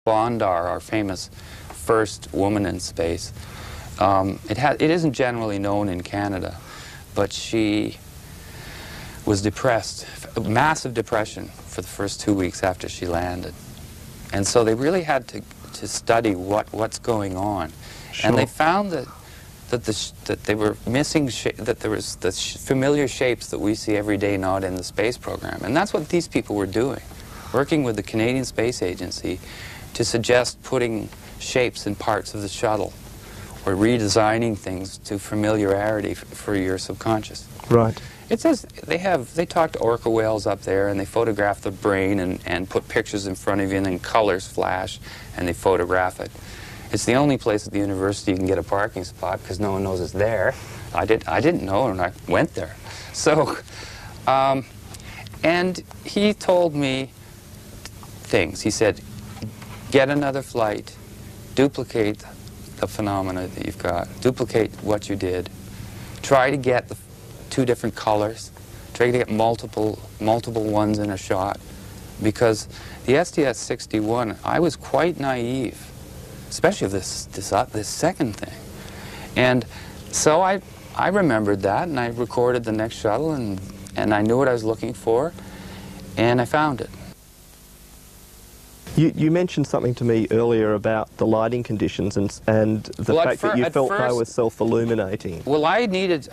Bondar, our famous first woman in space, it isn't generally known in Canada, but she was depressed, massive depression for the first 2 weeks after she landed. And so they really had to study what's going on. Sure. And they found that they were missing, that there was the familiar shapes that we see every day not in the space program. And that's what these people were doing, working with the Canadian Space Agency to suggest putting shapes in parts of the shuttle or redesigning things to familiarity for your subconscious. Right. It says they talk to orca whales up there, and they photograph the brain and put pictures in front of you, and then colors flash and they photograph it. It's the only place at the university you can get a parking spot because no one knows it's there. I didn't know, and I went there. So, and he told me things. He said, get another flight, duplicate the phenomena that you've got, duplicate what you did, try to get the 2 different colors, try to get multiple ones in a shot, because the STS-61, I was quite naive, especially this second thing. And so I remembered that, and I recorded the next shuttle, and I knew what I was looking for, and I found it. You mentioned something to me earlier about the lighting conditions and the fact that you felt they were self-illuminating. Well, I needed,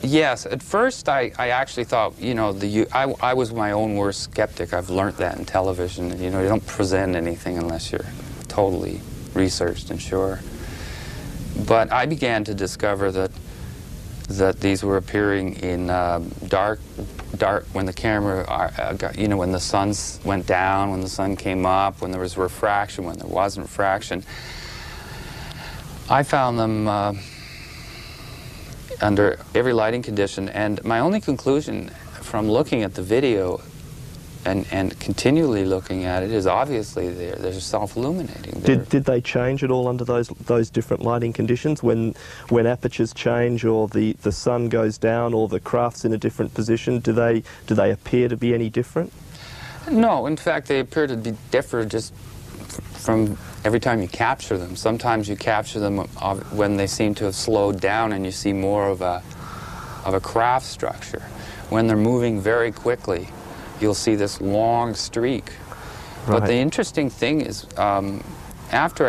yes, at first I actually thought, you know, I was my own worst skeptic. I've learned that in television. You know, you don't present anything unless you're totally researched and sure. But I began to discover that these were appearing in dark, when the camera, you know, when the sun went down, when the sun came up, when there was refraction, when there wasn't refraction. I found them under every lighting condition, and my only conclusion from looking at the video and continually looking at it is obviously they're self-illuminating. Did they change at all under those different lighting conditions when apertures change, or the sun goes down, or the craft's in a different position? Do they appear to be any different? No, in fact they appear to be different just from every time you capture them. Sometimes you capture them when they seem to have slowed down and you see more of a craft structure. When they're moving very quickly, you'll see this long streak. Right. But the interesting thing is, after after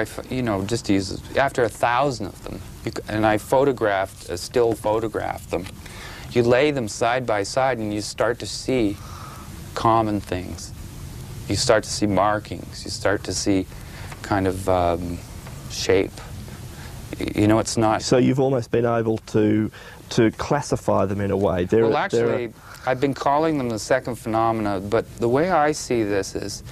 1,000 of them, and I still photographed them, you lay them side by side and you start to see common things. You start to see markings. You start to see kind of shape. You know, it's not... So you've almost been able to classify them in a way. Well, actually, I've been calling them the second phenomena, but the way I see this is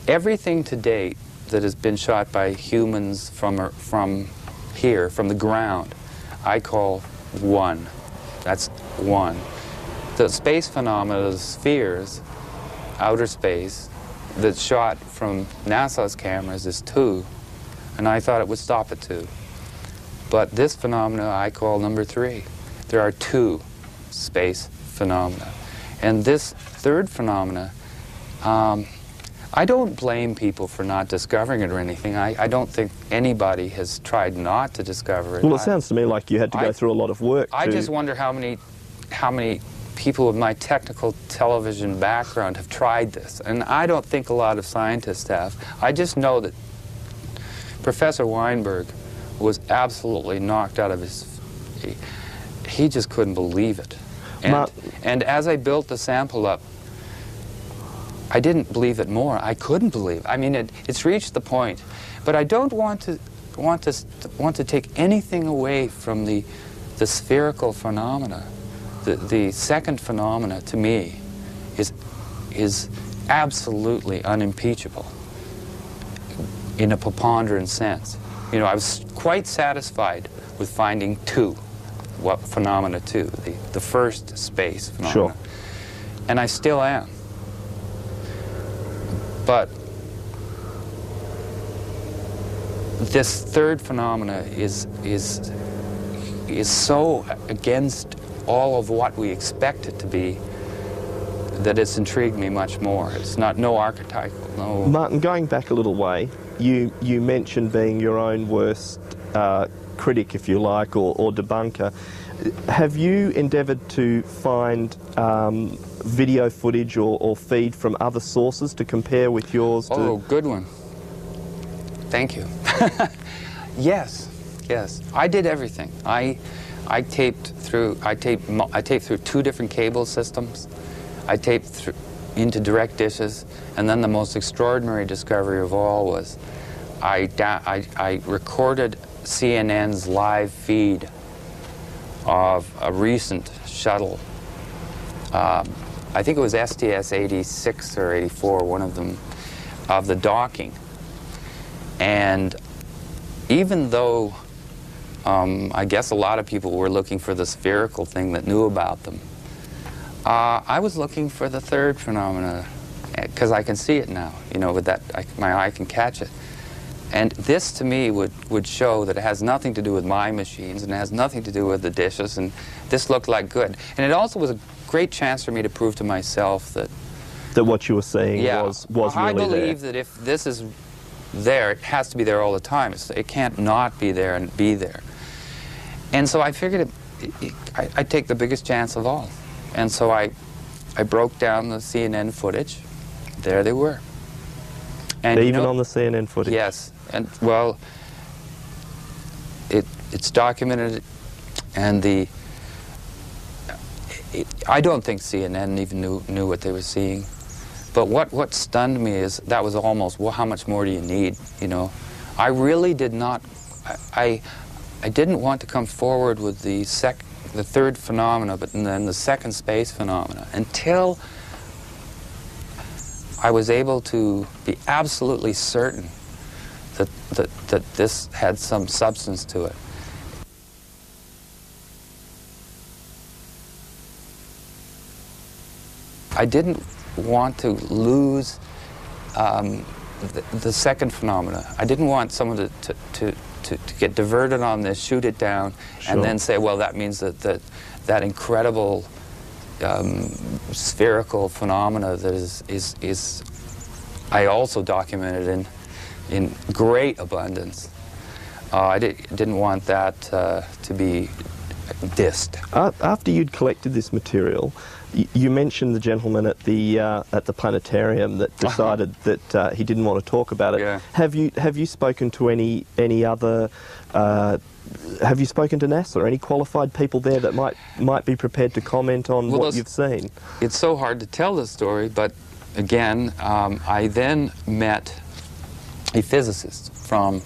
everything to date that has been shot by humans from here, from the ground, I call one. That's one. The space phenomena, the spheres, outer space, that's shot from NASA's cameras is 2, and I thought it would stop at 2. But this phenomena I call number 3. There are 2 space phenomena. And this third phenomena, I don't blame people for not discovering it or anything. I don't think anybody has tried not to discover it. Well, it sounds to me like you had to go through a lot of work. I just wonder how many people with my technical television background have tried this. And I don't think a lot of scientists have. I just know that Professor Weinberg was absolutely knocked out of his... He just couldn't believe it. And as I built the sample up, I didn't believe it more. I couldn't believe it. I mean, it's reached the point. But I don't want to take anything away from the spherical phenomena. The second phenomena, to me, is absolutely unimpeachable in a preponderant sense. You know, I was quite satisfied with finding 2. What phenomena 2? The first space phenomena. Sure. And I still am. But this third phenomena is so against all of what we expect it to be that it's intrigued me much more. It's not no archetypal, no. Martyn, going back a little way, you mentioned being your own worst critic, if you like, or debunker. Have you endeavoured to find video footage or feed from other sources to compare with yours? Oh, good one. Thank you. Yes, yes. I did everything. I taped through 2 different cable systems. I taped into direct dishes, and then the most extraordinary discovery of all was I recorded CNN's live feed of a recent shuttle. I think it was STS-86 or 84, one of them, of the docking. And even though I guess a lot of people were looking for the spherical thing that knew about them, I was looking for the third phenomena, because I can see it now, you know, with that, my eye can catch it. And this, to me, would show that it has nothing to do with my machines, and it has nothing to do with the dishes, and this looked like good. And it also was a great chance for me to prove to myself that what you were saying was really there. I believe that if this is there, it has to be there all the time. It can't not be there and be there. And so I figured I'd take the biggest chance of all. And so I broke down the CNN footage. There they were. And even on the CNN footage? Yes. And, well, it's documented, and I don't think CNN even knew what they were seeing. But what stunned me is that was almost, well, how much more do you need, you know? I really did not, I didn't want to come forward with the third phenomena, but then the second space phenomena, until I was able to be absolutely certain that this had some substance to it. I didn't want to lose the second phenomena. I didn't want someone to get diverted on this, shoot it down, Sure. and then say, well, that means that incredible spherical phenomena that is I also documented in great abundance. I didn't want that to be dissed. After you'd collected this material, you mentioned the gentleman at the planetarium that decided that he didn't want to talk about it. Yeah. Have you spoken to any other? Have you spoken to NASA or any qualified people there that might be prepared to comment on what you've seen? It's so hard to tell this story, but again, I then met a physicist from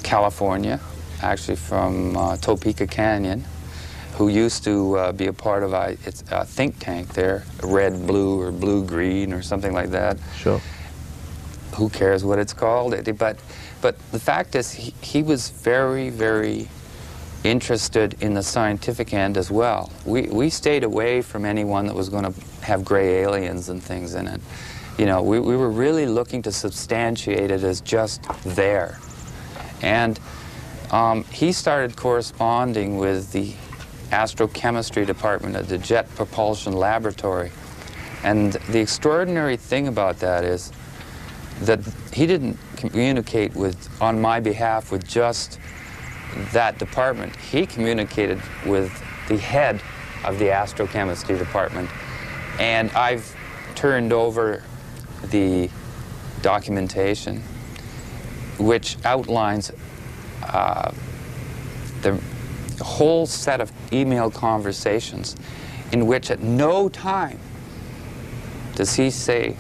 California, actually from Topeka Canyon, who used to be a part of a think tank there, red, blue, or blue-green, or something like that. Sure. Who cares what it's called? But the fact is, he was very, very interested in the scientific end as well. We stayed away from anyone that was going to have gray aliens and things in it. You know, we were really looking to substantiate it as just there. And he started corresponding with the astrochemistry department at the Jet Propulsion Laboratory. And the extraordinary thing about that is that he didn't communicate on my behalf with just that department. He communicated with the head of the astrochemistry department. And I've turned over the documentation which outlines the whole set of email conversations in which at no time does he say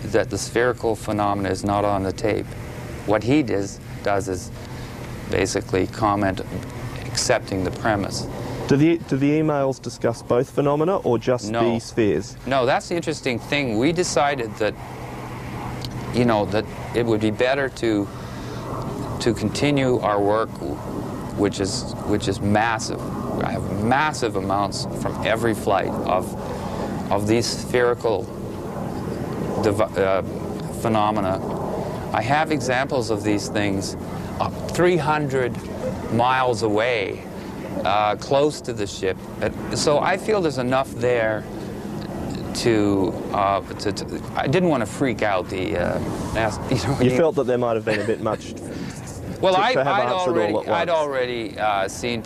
that the spherical phenomena is not on the tape. What he does is basically comment accepting the premise. Do the emails discuss both phenomena or just the spheres? No, that's the interesting thing. We decided that, you know, that it would be better to continue our work, which is massive. I have massive amounts from every flight of these spherical phenomena. I have examples of these things 300 miles away, close to the ship. So I feel there's enough there I didn't want to freak out the, You felt that there might have been a bit much well, to have answered all at once. I'd already seen